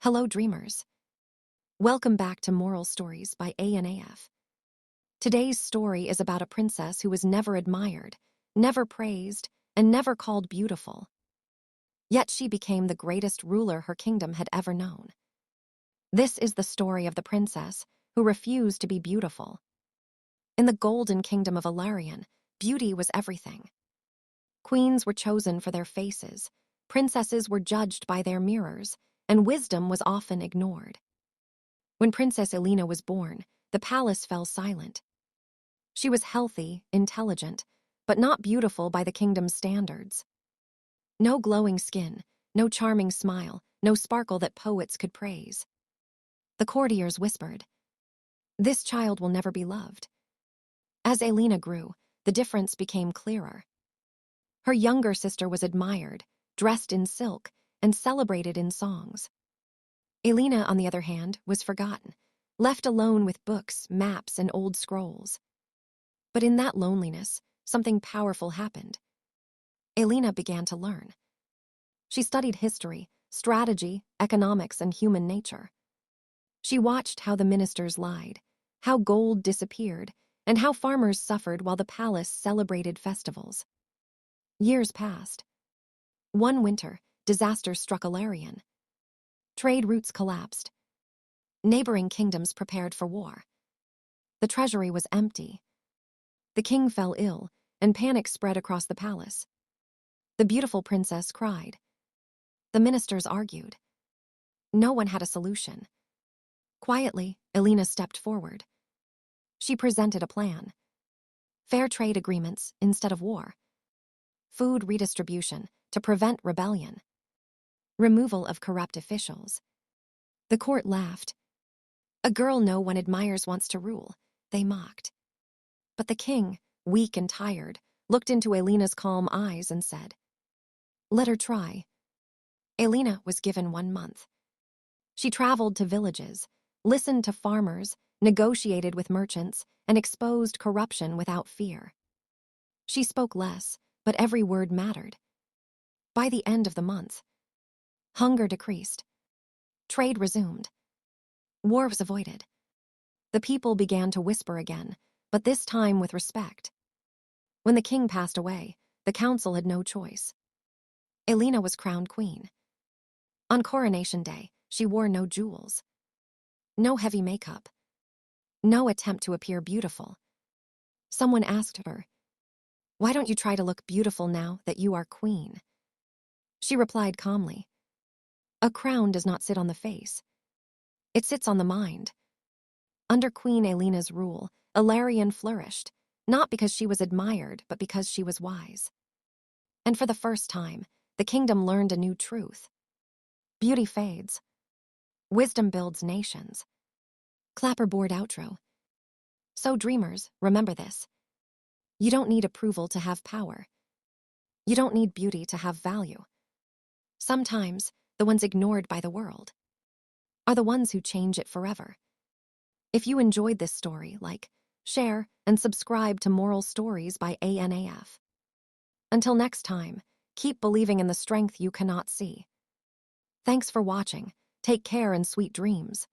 Hello, dreamers. Welcome back to Moral Stories by ANAF. Today's story is about a princess who was never admired, never praised, and never called beautiful. Yet she became the greatest ruler her kingdom had ever known. This is the story of the princess who refused to be beautiful. In the golden kingdom of Ilarion, beauty was everything. Queens were chosen for their faces, princesses were judged by their mirrors, and wisdom was often ignored. When Princess Elena was born, the palace fell silent. She was healthy, intelligent, but not beautiful by the kingdom's standards. No glowing skin, no charming smile, no sparkle that poets could praise. The courtiers whispered, "This child will never be loved." As Elena grew, the difference became clearer. Her younger sister was admired, dressed in silk, and celebrated in songs. Elena, on the other hand, was forgotten, left alone with books, maps, and old scrolls. But in that loneliness, something powerful happened. Elena began to learn. She studied history, strategy, economics, and human nature. She watched how the ministers lied, how gold disappeared, and how farmers suffered while the palace celebrated festivals. Years passed. One winter, disaster struck Ilarion. Trade routes collapsed. Neighboring kingdoms prepared for war. The treasury was empty. The king fell ill, and panic spread across the palace. The beautiful princess cried. The ministers argued. No one had a solution. Quietly, Elena stepped forward. She presented a plan. Fair trade agreements instead of war. Food redistribution to prevent rebellion. Removal of corrupt officials. The court laughed. "A girl no one admires wants to rule," they mocked. But the king, weak and tired, looked into Elena's calm eyes and said, "Let her try." Elena was given 1 month. She traveled to villages, listened to farmers, negotiated with merchants, and exposed corruption without fear. She spoke less, but every word mattered. By the end of the month, hunger decreased. Trade resumed. War was avoided. The people began to whisper again, but this time with respect. When the king passed away, the council had no choice. Elena was crowned queen. On coronation day, she wore no jewels. No heavy makeup. No attempt to appear beautiful. Someone asked her, "Why don't you try to look beautiful now that you are queen?" She replied calmly, "A crown does not sit on the face. It sits on the mind." Under Queen Elena's rule, Ilarion flourished, not because she was admired, but because she was wise. And for the first time, the kingdom learned a new truth. Beauty fades. Wisdom builds nations. Clapperboard outro. So dreamers, remember this. You don't need approval to have power. You don't need beauty to have value. Sometimes, the ones ignored by the world are the ones who change it forever. If you enjoyed this story, like, share, and subscribe to Moral Stories by ANAF. Until next time, keep believing in the strength you cannot see. Thanks for watching. Take care and sweet dreams.